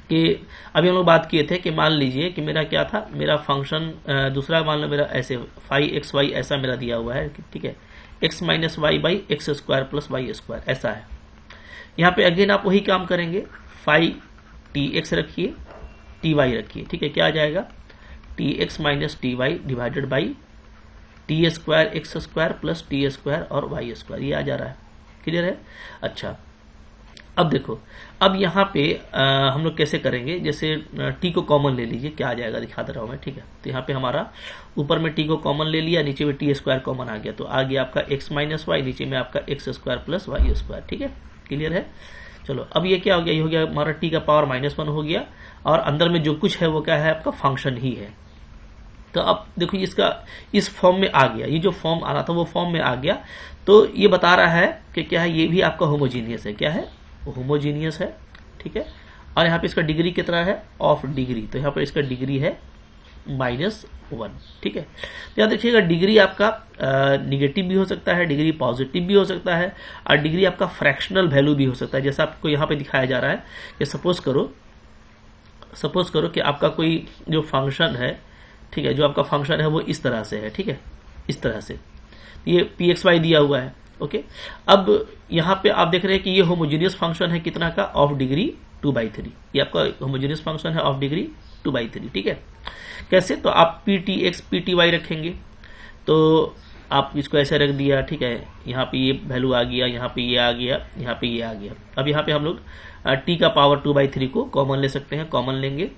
Speaker 1: कि अभी हम लोग बात किए थे कि मान लीजिए कि मेरा क्या था, मेरा फंक्शन दूसरा मान लो मेरा ऐसे फाई एक्स वाई ऐसा मेरा दिया हुआ है। ठीक है, x minus y by x square plus y square ऐसा है। यहाँ पे अगेन आप वही काम करेंगे, फाई टी एक्स रखिए टी वाई रखिए। ठीक है, क्या आ जाएगा, t x minus t y divided by t square x square plus t square और वाई स्क्वायर, ये आ जा रहा है। क्लियर है? अच्छा, अब देखो, अब यहाँ पे हम लोग कैसे करेंगे, जैसे टी को कॉमन ले लीजिए, क्या आ जाएगा दिखा दे रहा हूँ मैं, ठीक है। तो यहाँ पे हमारा ऊपर में टी को कॉमन ले लिया, नीचे में टी स्क्वायर कॉमन आ गया, तो आ गया आपका एक्स माइनस वाई, नीचे में आपका x square plus y square, ठीक है। क्लियर है? चलो, अब ये क्या हो गया, ये हो गया हमारा टी का पावर -1 हो गया, और अंदर में जो कुछ है वो क्या है, आपका फंक्शन ही है। तो अब देखो इसका इस फॉर्म में आ गया, ये जो फॉर्म आ रहा था वो फॉर्म में आ गया, तो ये बता रहा है कि क्या है, ये भी आपका होमोजीनियस है। क्या है? होमोजीनियस है, ठीक है। और यहाँ पे इसका डिग्री कितना है, ऑफ डिग्री, तो यहाँ पे इसका डिग्री है -1, ठीक है। तो याद रखिएगा, डिग्री आपका निगेटिव भी हो सकता है, डिग्री पॉजिटिव भी हो सकता है, और डिग्री आपका फ्रैक्शनल वैल्यू भी हो सकता है। जैसा आपको यहाँ पे दिखाया जा रहा है कि सपोज करो कि आपका कोई जो फंक्शन है, ठीक है, जो आपका फंक्शन है वो इस तरह से है, ठीक है, इस तरह से, ये pxy दिया हुआ है, ओके। अब यहाँ पे आप देख रहे हैं कि ये होमोजेनियस फंक्शन है, कितना का, ऑफ डिग्री 2/3, ये आपका होमोजेनियस फंक्शन है ऑफ डिग्री 2/3, ठीक है। कैसे? तो आप ptx pty रखेंगे, तो आप इसको ऐसे रख दिया, ठीक है, यहाँ पे ये वैल्यू आ गया, यहाँ पे ये आ गया, यहाँ पे ये आ गया। अब यहाँ पे हम लोग t का पावर 2/3 को कॉमन ले सकते हैं, कॉमन लेंगे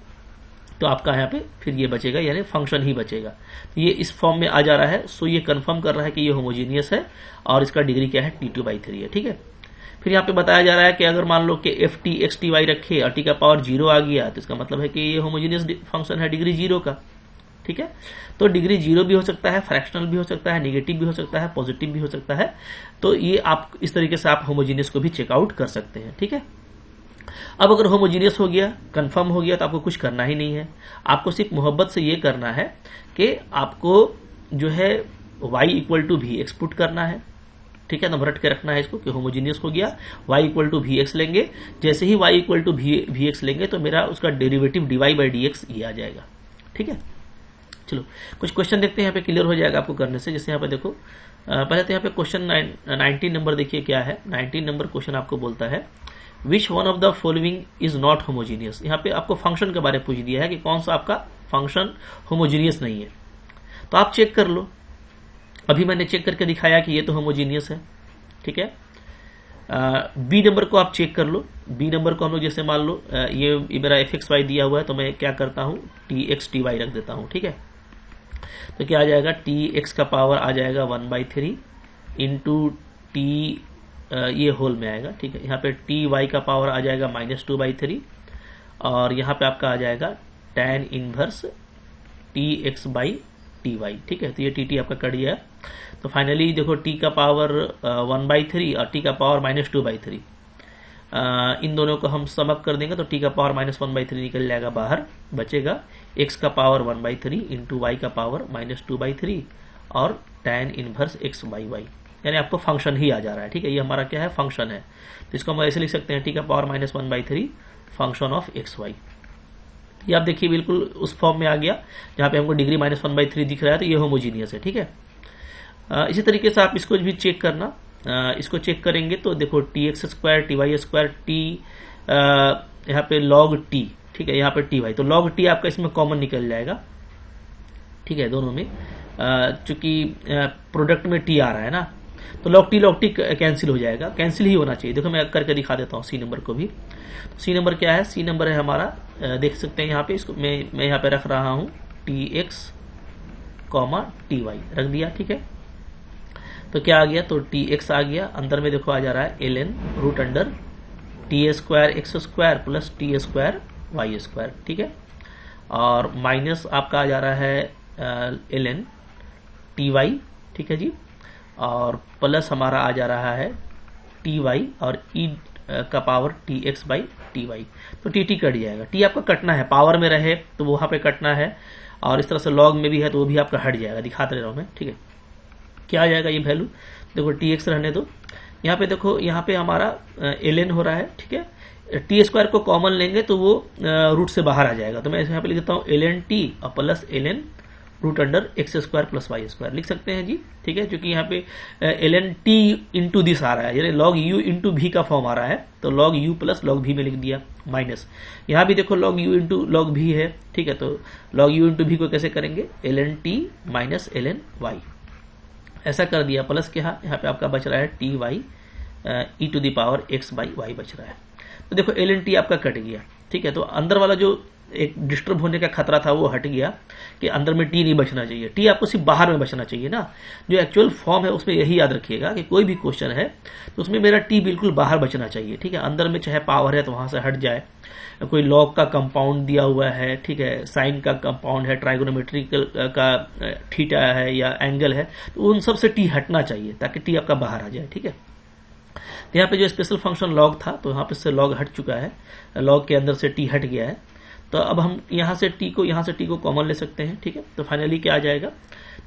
Speaker 1: तो आपका यहाँ पे फिर ये बचेगा, यानी फंक्शन ही बचेगा। तो ये इस फॉर्म में आ जा रहा है, सो ये कंफर्म कर रहा है कि ये होमोजीनियस है, और इसका डिग्री क्या है, t2/3 है, ठीक है। फिर यहाँ पे बताया जा रहा है कि अगर मान लो कि ft x ty रखे और t का पावर 0 आ गया, तो इसका मतलब है कि ये होमोजीनियस फंक्शन है डिग्री 0 का, ठीक है। तो डिग्री 0 भी हो सकता है, फ्रैक्शनल भी हो सकता है, निगेटिव भी हो सकता है, पॉजिटिव भी हो सकता है। तो ये आप इस तरीके से आप होमोजीनियस को भी चेकआउट कर सकते हैं, ठीक है। अब अगर होमोजीनियस हो गया, कंफर्म हो गया, तो आपको कुछ करना ही नहीं है, आपको सिर्फ मोहब्बत से ये करना है कि आपको जो है y = vx पुट करना है, ठीक है ना, रट के रखना है इसको कि होमोजीनियस हो गया, y = vx लेंगे। जैसे ही y = vx लेंगे तो मेरा उसका डेरिवेटिव dy/dx ये आ जाएगा, ठीक है। चलो कुछ क्वेश्चन देखते हैं, यहाँ पे क्लियर हो जाएगा आपको करने से। जैसे यहाँ पे देखो, पहले तो यहाँ पे क्वेश्चन 19 नंबर देखिए क्या है। 19 नंबर क्वेश्चन आपको बोलता है which one of the following is not homogeneous. यहाँ पे आपको फंक्शन के बारे में पूछ दिया है कि कौन सा आपका फंक्शन होमोजीनियस नहीं है, तो आप चेक कर लो। अभी मैंने चेक करके दिखाया कि ये तो होमोजीनियस है, ठीक है। बी नंबर को आप चेक कर लो। बी नंबर को हम लोग जैसे मान लो ये मेरा fxy दिया हुआ है, तो मैं क्या करता हूँ, tx ty रख देता हूँ, ठीक है। तो क्या आ जाएगा, tx का पावर आ जाएगा 1/3 इंटू टी, ये होल में आएगा, ठीक है। यहाँ पे ty का पावर आ जाएगा -2/3, और यहाँ पे आपका आ जाएगा tan इनवर्स tx/ty, ठीक है। तो ये tt आपका कट गया। तो फाइनली देखो t का पावर 1/3 और t का पावर -2/3, इन दोनों को हम सम अप कर देंगे तो t का पावर -1/3 निकल जाएगा बाहर, बचेगा x का पावर 1/3 इंटू y का पावर -2/3 और tan इनवर्स x/y, यानी आपको फंक्शन ही आ जा रहा है, ठीक है। ये हमारा क्या है, फंक्शन है। तो इसको हम ऐसे लिख सकते हैं, t का पावर -1/3 फंक्शन ऑफ xy। ये आप देखिए बिल्कुल उस फॉर्म में आ गया जहाँ पे हमको डिग्री -1/3 दिख रहा है, तो ये होमोजीनियस है, ठीक है। इसी तरीके से आप इसको भी चेक करना। इसको चेक करेंगे तो देखो tx² ty² t, यहाँ पे log t, ठीक है, यहाँ पे ty, तो log t आपका इसमें कॉमन निकल जाएगा, ठीक है, दोनों में। चूंकि प्रोडक्ट में t आ रहा है ना, तो log t कैंसिल हो जाएगा, कैंसिल ही होना चाहिए। देखो मैं करके दिखा देता हूँ सी नंबर को भी। सी नंबर क्या है, सी नंबर है हमारा, देख सकते हैं यहाँ पे, इसको मैं यहाँ पे रख रहा हूँ tx, ty रख दिया, ठीक है। तो क्या आ गया, तो tx आ गया, अंदर में देखो आ जा रहा है ln √under t² x² plus t² y², ठीक है। और माइनस आपका आ जा रहा है ln ty, ठीक है जी, और प्लस हमारा आ जा रहा है ty और e का पावर tx/ty, तो tt कट जाएगा। t आपका कटना है, पावर में रहे तो वहां पे कटना है, और इस तरह से लॉग में भी है तो वो भी आपका हट जाएगा, दिखाते रह रहा हूं मैं, ठीक है। क्या आ जाएगा ये वैल्यू, देखो tx रहने दो, यहाँ पे देखो, यहाँ पे हमारा ln हो रहा है, ठीक है। t² को कॉमन लेंगे तो वो रूट से बाहर आ जाएगा, तो मैं यहाँ पे लिख देता हूँ ln t और plus ln √under x² plus y² लिख सकते हैं जी, ठीक है। क्योंकि यहाँ पे ln t इंटू दिस आ रहा है, यानी log u इंटू v का फॉर्म आ रहा है, तो log u plus log v में लिख दिया, माइनस यहाँ भी देखो log u इंटू लॉग भी है, ठीक है, तो log u इंटू भी को कैसे करेंगे, ln t minus ln y, ऐसा कर दिया, प्लस क्या यहाँ पे आपका बच रहा है t y e to the power x by y बच रहा है। तो देखो ln t आपका कट गया, ठीक है, तो अंदर वाला जो एक डिस्टर्ब होने का खतरा था वो हट गया कि अंदर में टी नहीं बचना चाहिए, टी आपको सिर्फ बाहर में बचना चाहिए ना। जो एक्चुअल फॉर्म है उसमें यही याद रखिएगा कि कोई भी क्वेश्चन है तो उसमें मेरा टी बिल्कुल बाहर बचना चाहिए, ठीक है, अंदर में चाहे पावर है तो वहां से हट जाए, कोई लॉग का कंपाउंड दिया हुआ है, ठीक है, साइन का कंपाउंड है, ट्राइगोनोमेट्रिकल का थीटा है या एंगल है, तो उन सब से टी हटना चाहिए ताकि टी आपका बाहर आ जाए, ठीक है। तो यहाँ पे जो स्पेशल फंक्शन लॉग था तो यहाँ पे से लॉग हट चुका है, लॉग के अंदर से टी हट गया है, तो अब हम यहाँ से टी को कॉमन ले सकते हैं, ठीक है। तो फाइनली क्या आ जाएगा,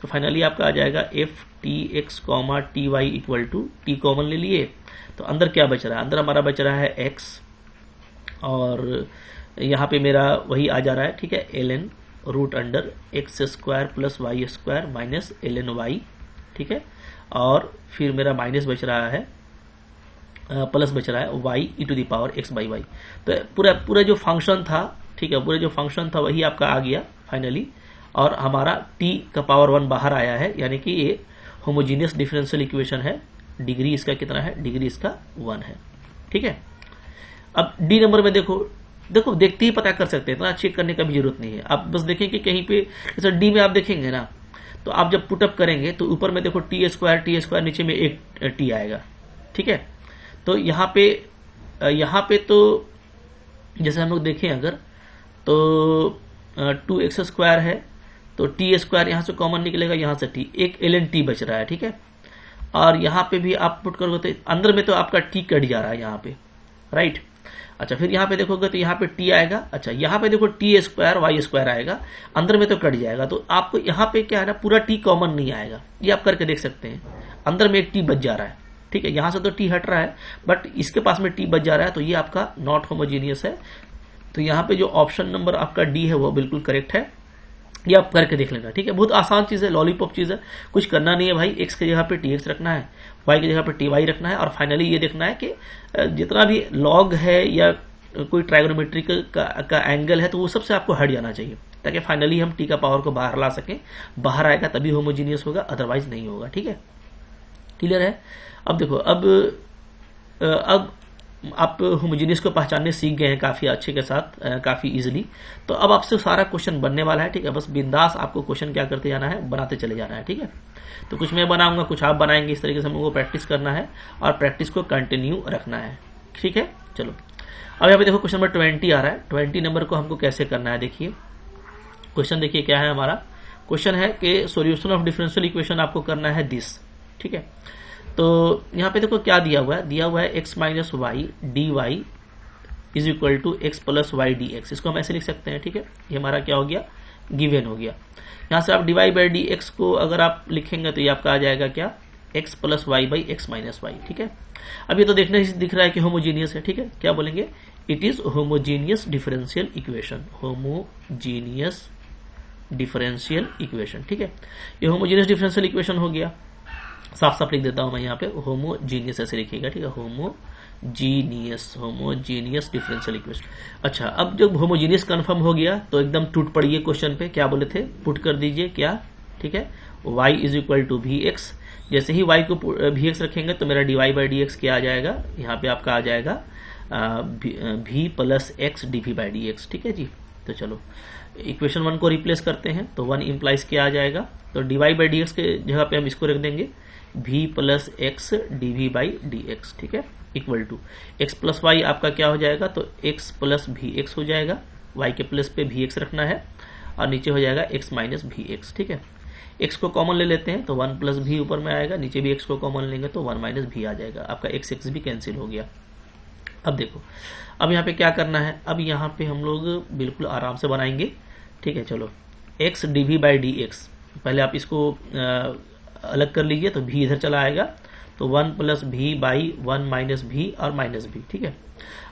Speaker 1: तो फाइनली आपका आ जाएगा f t x comma t y equal to t common ले लिए, तो अंदर क्या बच रहा है, अंदर हमारा बच रहा है एक्स और यहाँ पे मेरा वही आ जा रहा है, ठीक है, ln root under x square plus y square minus ln y, ठीक है, और फिर मेरा माइनस बच रहा है प्लस बच रहा है y e to the power x by y. तो पूरा जो फंक्शन था, ठीक है, पूरा जो फंक्शन था वही आपका आ गया फाइनली, और हमारा t का पावर 1 बाहर आया है, यानी कि ये होमोजीनियस डिफरेंशियल इक्वेशन है। डिग्री इसका कितना है, डिग्री इसका 1 है, ठीक है। अब डी नंबर में देखो देखते ही पता कर सकते हैं, इतना चेक करने का भी जरूरत नहीं है, आप बस देखें कि कहीं पे जैसे डी में आप देखेंगे ना, तो आप जब पुटअप करेंगे तो ऊपर में देखो टी स्क्वायर नीचे में एक टी आएगा, ठीक है। तो यहाँ पे तो जैसे हम लोग देखें अगर तो 2x स्क्वायर है तो टी स्क्वायर यहाँ से कॉमन निकलेगा, यहाँ से टी, एक ln t बच रहा है, ठीक है। और यहाँ पे भी आप पुट करोगे तो अंदर में तो आपका t कट जा रहा है यहाँ पे, राइट। अच्छा, फिर यहाँ पे देखोगे तो यहाँ पे t आएगा, अच्छा यहाँ पे देखो टी स्क्वायर वाई स्क्वायर आएगा, अंदर में तो कट जाएगा, तो आपको यहाँ पे क्या है ना, पूरा t कॉमन नहीं आएगा, ये आप करके देख सकते हैं, अंदर में एक t बच जा रहा है, ठीक है, यहाँ से तो t हट रहा है बट इसके पास में t बच जा रहा है, तो ये आपका नॉट होमोजीनियस है। तो यहाँ पे जो ऑप्शन नंबर आपका डी है वो बिल्कुल करेक्ट है, ये आप करके देख लेना, ठीक है। बहुत आसान चीज है, लॉलीपॉप चीज है, कुछ करना नहीं है भाई, एक्स की जगह पे टी एक्स रखना है, वाई की जगह पे टी वाई रखना है, और फाइनली ये देखना है कि जितना भी लॉग है या कोई ट्राइगोनोमेट्रिकल का एंगल है तो वो सबसे आपको हट जाना चाहिए, ताकि फाइनली हम टी का पावर को बाहर ला सकें, बाहर आएगा तभी होमोजीनियस होगा, अदरवाइज नहीं होगा, ठीक है, क्लियर है। अब देखो अब आप होमोजीनियस को पहचानने सीख गए हैं काफी अच्छे के साथ, काफी इजीली। तो अब आपसे सारा क्वेश्चन बनने वाला है, ठीक है, बस बिंदास आपको क्वेश्चन क्या करते जाना है, बनाते चले जाना है, ठीक है। तो कुछ मैं बनाऊंगा, कुछ आप बनाएंगे, इस तरीके से हमको प्रैक्टिस करना है और प्रैक्टिस को कंटिन्यू रखना है, ठीक है। चलो अब यहाँ पे देखो क्वेश्चन नंबर 20 आ रहा है, 20 नंबर को हमको कैसे करना है, देखिए क्वेश्चन देखिए क्या है हमारा। क्वेश्चन है कि सॉल्यूशन ऑफ डिफरेंशियल इक्वेशन आपको करना है दिस, ठीक है। तो यहाँ पे देखो क्या दिया हुआ है x minus y d y is equal to x plus y d x, इसको हम ऐसे लिख सकते हैं, ठीक है, ये हमारा क्या हो गया, गिवन हो गया। यहाँ से आप डिवाई बाई डी एक्स को अगर आप लिखेंगे तो ये आपका आ जाएगा क्या, x plus y by x minus y, ठीक है। अब ये तो देखने से दिख रहा है कि होमोजीनियस है, ठीक है, क्या बोलेंगे, it is homogeneous differential equation, homogeneous differential equation, ठीक है। ये होमोजीनियस डिफरेंशियल इक्वेशन हो गया, साफ साफ लिख देता हूं मैं यहाँ पे, होमोजीनियस ऐसे लिखिएगा, ठीक है, होमोजीनियस डिफरेंशियल इक्वेशन। अच्छा, अब जब होमोजीनियस कंफर्म हो गया तो एकदम टूट पड़िए क्वेश्चन पे, क्या बोले थे, पुट कर दीजिए क्या, ठीक है, y is equal to v x, जैसे ही y को वी एक्स रखेंगे तो मेरा d y by d x क्या आ जाएगा, यहाँ पे आपका आ जाएगा v plus x d v by d x, ठीक है जी। तो चलो इक्वेशन 1 को रिप्लेस करते हैं, तो 1 इंप्लाइज क्या आ जाएगा, तो d y by d x के जगह पे हम इसको रख देंगे v plus x d v by d x, ठीक है, equal to x plus y आपका क्या हो जाएगा, तो x प्लस वी एक्स हो जाएगा, y के प्लस पे वी एक्स रखना है और नीचे हो जाएगा x माइनस वी एक्स, ठीक है। x को कॉमन ले लेते हैं तो 1 प्लस वी ऊपर में आएगा, नीचे भी x को कॉमन लेंगे तो 1 माइनस वी आ जाएगा, आपका x भी कैंसिल हो गया। अब देखो अब यहाँ पे क्या करना है, अब यहाँ पे हम लोग बिल्कुल आराम से बनाएंगे, ठीक है। चलो x d v by d x, पहले आप इसको अलग कर लीजिए, तो v इधर चला आएगा, तो 1 plus v by 1 minus v और माइनस वी, ठीक है।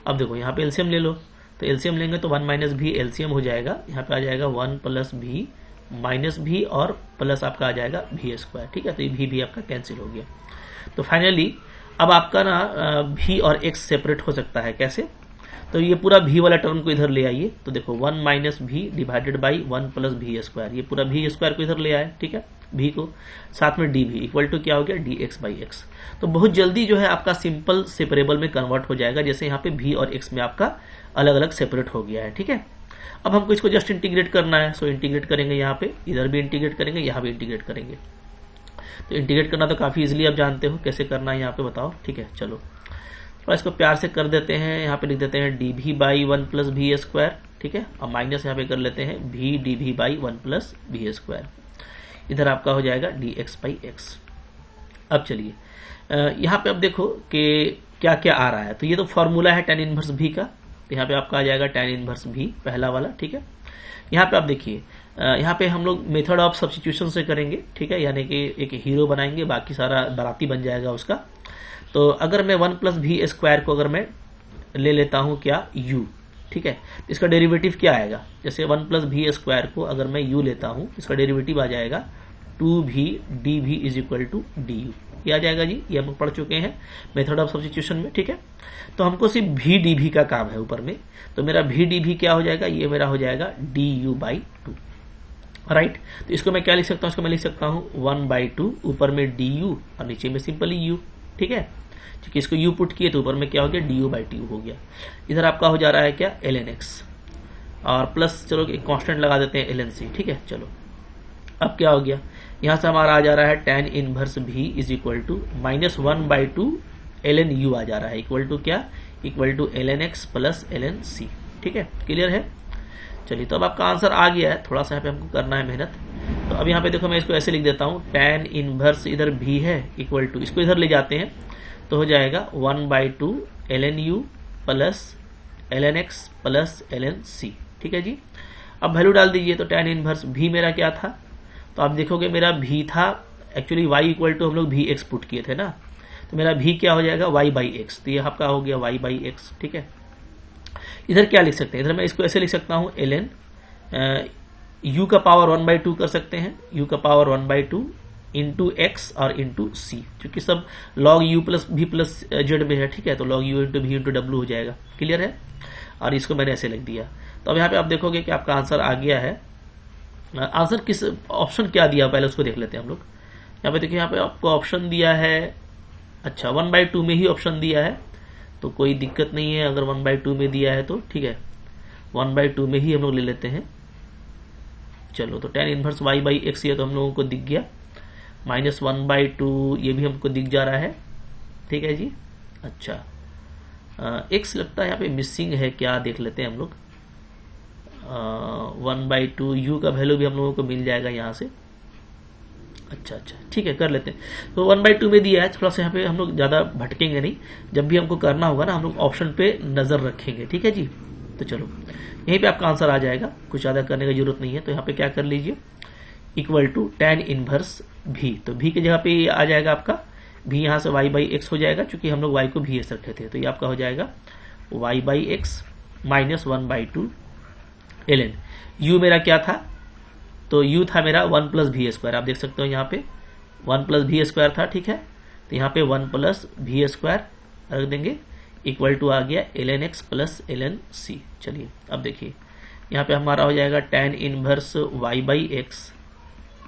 Speaker 1: अब देखो यहाँ पे एलसीएम ले लो, तो एलसीएम लेंगे तो 1 माइनस वी एलसीएम हो जाएगा, यहाँ पे आ जाएगा 1 प्लस वी माइनस वी और प्लस आपका आ जाएगा वी स्क्वायर, ठीक है। तो ये भी आपका कैंसिल हो गया। तो फाइनली अब आपका ना v और x सेपरेट हो सकता है, कैसे, तो ये पूरा v वाला टर्म को इधर ले आइए, तो देखो 1 माइनस भी डिवाइडेड बाई 1 प्लस भी स्क्वायर, ये पूरा v स्क्वायर को इधर ले आए, ठीक है, v को, साथ में dv इक्वल टू क्या हो गया, dx बाई एक्स। तो बहुत जल्दी जो है आपका सिंपल सेपरेबल में कन्वर्ट हो जाएगा, जैसे यहाँ पे v और x में आपका अलग अलग सेपरेट हो गया है, ठीक है। अब हमको इसको जस्ट इंटीग्रेट करना है, सो इंटीग्रेट करेंगे, यहाँ पे इधर भी इंटीग्रेट करेंगे, यहाँ भी इंटीग्रेट करेंगे। तो इंटीग्रेट करना तो काफ़ी इजीली आप जानते हो कैसे करना है, यहाँ पे बताओ, ठीक है। चलो थोड़ा इसको प्यार से कर देते हैं, यहाँ पे लिख देते हैं dv बाई 1 प्लस भी स्क्वायर, ठीक है, और माइनस यहाँ पे कर लेते हैं v dv बाई 1 प्लस भी स्क्वायर, इधर आपका हो जाएगा dx बाई एक्स। अब चलिए यहाँ पे अब देखो कि क्या क्या आ रहा है, तो ये तो फॉर्मूला है tan इनवर्स v का, तो यहाँ पे आपका आ जाएगा tan इनवर्स v पहला वाला, ठीक है। यहाँ पे आप देखिए, यहाँ पे हम लोग मेथड ऑफ सब्स्टिट्यूशन से करेंगे, ठीक है, यानी कि एक हीरो बनाएंगे, बाकी सारा बाराती बन जाएगा उसका। तो अगर मैं 1 प्लस भी स्क्वायर को अगर मैं ले लेता हूँ क्या, u, ठीक है, इसका डेरिवेटिव क्या आएगा, जैसे 1 प्लस भी स्क्वायर को अगर मैं u लेता हूँ, इसका डेरिवेटिव आ जाएगा 2v dv is equal to du, ये आ जाएगा जी, ये हम पढ़ चुके हैं मेथड ऑफ सब्स्टिट्यूशन में, ठीक है। तो हमको सिर्फ v dv का काम है ऊपर में, तो मेरा v dv क्या हो जाएगा, ये मेरा हो जाएगा du बाई 2, राइट। तो इसको मैं क्या लिख सकता हूँ, इसको मैं लिख सकता हूँ 1 बाई 2, ऊपर में du और नीचे में सिंपली u, ठीक है, क्योंकि इसको u पुट किए तो ऊपर में क्या हो गया, du बाई 2 हो गया। इधर आपका हो जा रहा है क्या, ln x, और प्लस चलो एक कांस्टेंट लगा देते हैं ln c, ठीक है। चलो अब क्या हो गया, यहाँ से हमारा आ जा रहा है tan inverse v is equal to minus 1 by 2 ln u आ जा रहा है, इक्वल टू क्या, equal to ln x plus ln c, ठीक है, क्लियर है। चलिए तो अब आपका आंसर आ गया है, थोड़ा सा यहाँ पे हमको करना है मेहनत। तो अब यहाँ पे देखो मैं इसको ऐसे लिख देता हूँ, tan इनवर्स इधर v है इक्वल टू, इसको इधर ले जाते हैं तो हो जाएगा 1 by 2 ln u plus ln x plus ln c, ठीक है जी। अब वैल्यू डाल दीजिए, तो tan इनवर्स v मेरा क्या था, तो आप देखोगे मेरा v था एक्चुअली y इक्वल टू हम लोग भी x पुट किए थे ना, तो मेरा v क्या हो जाएगा, y बाई एक्स, तो ये आपका हो गया y बाई एक्स, ठीक है। इधर क्या लिख सकते हैं, इधर मैं इसको ऐसे लिख सकता हूँ ln u का पावर 1 बाई 2 कर सकते हैं, u का पावर 1 बाई 2 इंटू एक्स और इंटू सी, क्योंकि सब log u plus v plus Z में है, ठीक है, तो log u into v into W हो जाएगा, क्लियर है। और इसको मैंने ऐसे लिख दिया। तो अब यहाँ पे आप देखोगे कि आपका आंसर आ गया है। आंसर किस ऑप्शन क्या दिया पहले उसको देख लेते हैं हम लोग। यहाँ पे देखिए, यहाँ पे आपको ऑप्शन दिया है, अच्छा 1 बाई 2 में ही ऑप्शन दिया है, तो कोई दिक्कत नहीं है, अगर 1 बाई 2 में दिया है तो ठीक है, 1 बाई 2 में ही हम लोग ले लेते हैं। चलो तो tan inverse y by x ये तो हम लोगों को दिख गया, माइनस 1 बाई 2 ये भी हमको दिख जा रहा है, ठीक है जी। अच्छा x लगता है यहाँ पे मिसिंग है, क्या देख लेते हैं हम लोग। 1 बाई 2 u का वैल्यू भी हम लोगों को मिल जाएगा यहाँ से। अच्छा ठीक है, कर लेते हैं। तो 1 बाई 2 में दिया है, थोड़ा सा यहाँ पे हम लोग ज़्यादा भटकेंगे नहीं, जब भी हमको करना होगा ना हम लोग ऑप्शन पे नज़र रखेंगे, ठीक है जी। तो चलो यहीं पे आपका आंसर आ जाएगा, कुछ ज़्यादा करने की जरूरत नहीं है। तो यहाँ पे क्या कर लीजिए, equal to tan inverse v, तो v की जगह पे आ जाएगा आपका v, यहाँ से y बाई एक्स हो जाएगा, क्योंकि हम लोग y को v रखे थे, तो ये आपका हो जाएगा y by x minus 1 by 2 ln u मेरा क्या था, तो u था मेरा 1 प्लस भी स्क्वायर, आप देख सकते हो यहाँ पे 1 प्लस भी स्क्वायर था, ठीक है। तो यहाँ पे 1 प्लस भी स्क्वायर रख देंगे, इक्वल टू आ गया ln x plus ln c। चलिए अब देखिए, यहाँ पे हमारा हो जाएगा tan inverse y by x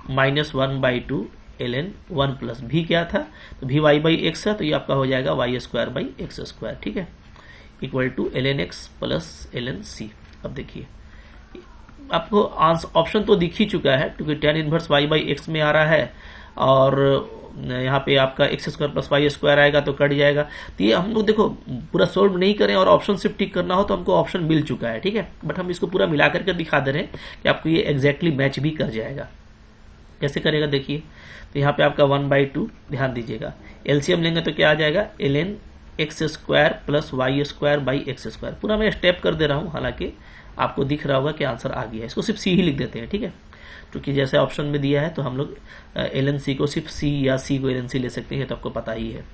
Speaker 1: minus 1 by 2 ln 1 plus भी क्या था, तो भी y बाई एक्स है, तो ये आपका हो जाएगा y square by x square, ठीक है, equal to ln x plus ln c। अब देखिए आपको ऑप्शन तो दिख ही चुका है, क्योंकि tan inverse y by x में आ रहा है, और यहाँ पे आपका x square plus y square आएगा तो कट जाएगा। तो ये हम लोग देखो पूरा सोल्व नहीं करें और ऑप्शन सिर्फ टिक करना हो तो हमको ऑप्शन मिल चुका है, ठीक है, बट हम इसको पूरा मिला करके दिखा दे रहे हैं कि आपको ये एग्जैक्टली मैच भी कर जाएगा। कैसे करेगा देखिए, तो यहाँ पे आपका 1 बाई 2, ध्यान दीजिएगा, एलसीएम लेंगे तो क्या आ जाएगा, ln x square plus y square by x square. पूरा मैं स्टेप कर दे रहा हूँ, हालांकि आपको दिख रहा होगा कि आंसर आ गया है। इसको सिर्फ सी ही लिख देते हैं, ठीक है, क्योंकि जैसे ऑप्शन में दिया है तो हम लोग ln c को सिर्फ c या c को ln c ले सकते हैं, तो आपको पता ही है।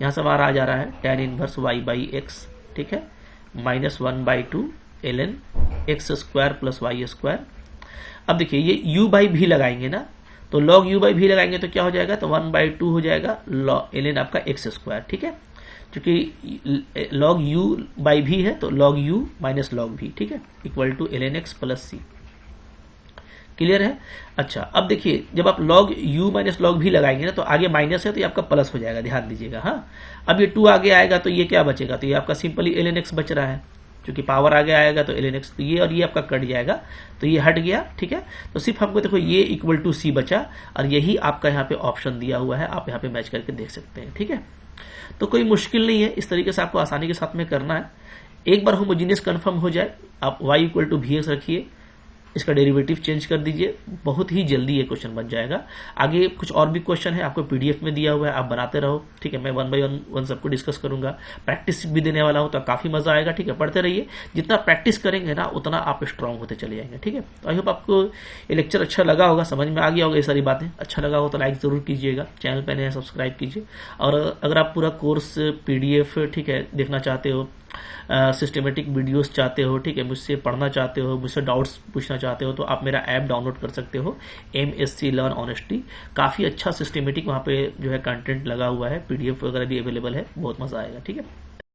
Speaker 1: यहाँ से हमारा आ जा रहा है tan inverse y by x, ठीक है, minus 1 by 2 ln x square plus y square. अब देखिए ये u बाई भी लगाएंगे ना, तो log u बाई भी लगाएंगे तो क्या हो जाएगा, तो 1/2 हो जाएगा ln आपका x स्क्वायर, ठीक है, क्योंकि log u बाई भी है तो log u minus log v, ठीक है, equal to ln x plus c। Clear है। अच्छा, अब देखिए जब आप log u minus log v लगाएंगे ना तो आगे माइनस है तो ये आपका प्लस हो जाएगा, ध्यान दीजिएगा। हाँ, अब ये 2 आगे आएगा तो ये क्या बचेगा, तो ये आपका सिंपली ln x बच रहा है, क्योंकि पावर आगे आएगा तो ln x, तो ये और ये आपका कट जाएगा तो ये हट गया, ठीक है। तो सिर्फ हमको देखो ये इक्वल टू c बचा और यही आपका यहाँ पे ऑप्शन दिया हुआ है, आप यहाँ पे मैच करके देख सकते हैं, ठीक है। तो कोई मुश्किल नहीं है, इस तरीके से आपको आसानी के साथ में करना है। एक बार होमोजीनियस कंफर्म हो जाए, आप y इक्वल टू vx रखिए, इसका डेरिवेटिव चेंज कर दीजिए, बहुत ही जल्दी ये क्वेश्चन बन जाएगा। आगे कुछ और भी क्वेश्चन है, आपको पीडीएफ में दिया हुआ है, आप बनाते रहो, ठीक है। मैं 1 बाय 1 सबको डिस्कस करूंगा, प्रैक्टिस भी देने वाला हूं तो काफी मजा आएगा, ठीक है। पढ़ते रहिए, जितना प्रैक्टिस करेंगे ना उतना आप स्ट्रांग होते चले जाएंगे, ठीक है। तो आई होप आपको ये लेक्चर अच्छा लगा होगा, समझ में आ गया होगा ये सारी बातें। अच्छा लगा हो तो लाइक जरूर कीजिएगा, चैनल पर नए सब्सक्राइब कीजिए। और अगर आप पूरा कोर्स पीडीएफ, ठीक है, देखना चाहते हो, सिस्टमेटिक वीडियोस चाहते हो, ठीक है, मुझसे पढ़ना चाहते हो, मुझसे डाउट्स पूछना चाहते हो, तो आप मेरा ऐप डाउनलोड कर सकते हो, MSc लर्न ऑनेस्टी। काफ़ी अच्छा सिस्टमेटिक वहाँ पे जो है कंटेंट लगा हुआ है, पीडीएफ वगैरह भी अवेलेबल है, बहुत मज़ा आएगा, ठीक है।